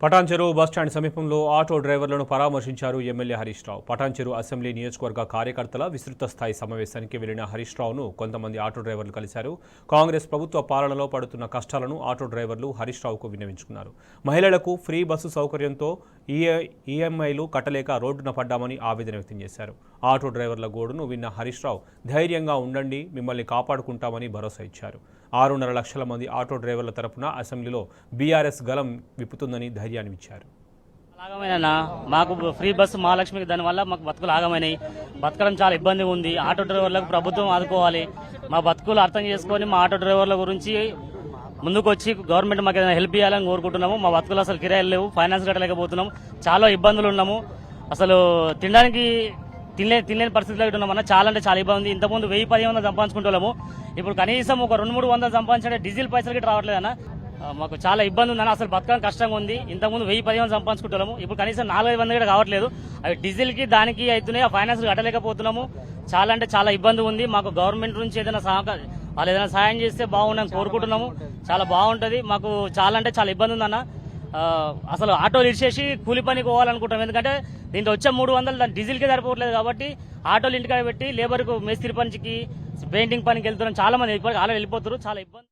Patancheru bus stand సమీపంలో auto డ్రైవర్లను పరామర్శించారు MLA Harish Rao. Patancheru assembly నియోజకవర్గ కార్యకర్తల విస్తృత స్థాయి సమావేశానికి వెళ్లిన హరీష్ రావును కొంతమంది ఆటో డ్రైవర్లు కలిశారు. కాంగ్రెస్ ప్రభుత్వ పాలనలో పడుతున్న కష్టాలను ఆటో డ్రైవర్లు హరీష్ రావుకు విన్నవించుకున్నారు. మహిళలకు ఫ్రీ బస్సు సౌకర్యంతో ఈఎంఐలు కట్టలేక రోడ్డున పడ్డామని ఆవేదన వ్యక్తం చేశారు. ఆటో డ్రైవర్ల గోడును విన్న హరీష్ రావు ధైర్యంగా ఉండండి, మిమ్మల్ని కాపాడుకుంటామని భరోసా ఇచ్చారు. 6.5 లక్షల మంది ఆటో డ్రైవర్ల తరపున అసెంబ్లీలో బీఆర్ఎస్ గలం విప్పుతుందని ధైర్యాన్ని ఇచ్చారు. ఆగమైనా మాకు ఫ్రీ బస్సు మహాలక్ష్మికి దానివల్ల మాకు బతుకులు ఆగమైనాయి. బతకడం చాలా ఇబ్బంది ఉంది. ఆటో డ్రైవర్లకు ప్రభుత్వం ఆదుకోవాలి. మా బతుకులు అర్థం చేసుకొని మా ఆటో డ్రైవర్ల గురించి ముందుకు వచ్చి గవర్నమెంట్ మాకు ఏదైనా హెల్ప్ చేయాలని కోరుకుంటున్నాము. మా బతుకులు అసలు కిరాయిలు లేవు, ఫైనాన్స్ కట్టలేకపోతున్నాము, చాలా ఇబ్బందులు ఉన్నాము. అసలు తినడానికి తినలేని పరిస్థితిలో ఉన్నామన్నా. చాలా అంటే చాలా ఇబ్బంది. ఇంతకుముందు 1000-1500 సంపాదించుకుంటాము. ఇప్పుడు కనీసం ఒక 200-300 సంపాదించే డీజిల్ పైసలకి రావట్లేదన్న. మాకు చాలా ఇబ్బంది ఉందన్న. అసలు బతకడం కష్టంగా ఉంది. ఇంతకుముందు 1000-1500 సంపాదించుకుంటాము. ఇప్పుడు కనీసం 400-500 కూడా కావట్లేదు. అవి డీజిల్కి దానికి అవుతున్నాయి. ఆ ఫైనాన్స్ కట్టలేకపోతున్నాము. చాలా అంటే చాలా ఇబ్బంది ఉంది. మాకు గవర్నమెంట్ నుంచి ఏదైనా వాళ్ళు ఏదైనా సాయం చేస్తే బాగుండని కోరుకుంటున్నాము. చాలా బాగుంటుంది. మాకు చాలా అంటే చాలా ఇబ్బంది ఉందన్న. అసలు ఆటోలు ఇచ్చేసి కూలి పనికి పోవాలనుకుంటాం. ఎందుకంటే దీంట్లో వచ్చే 300 దాని డీజిల్కే సరిపోవట్లేదు. కాబట్టి ఆటోలు ఇంటికాడ పెట్టి లేబర్కు మేస్త్రి పనికి పెయింటింగ్ పనికి వెళ్తున్నాం. చాలా మంది ఆల్రెడీ వెళ్ళిపోతారు. చాలా ఇబ్బంది.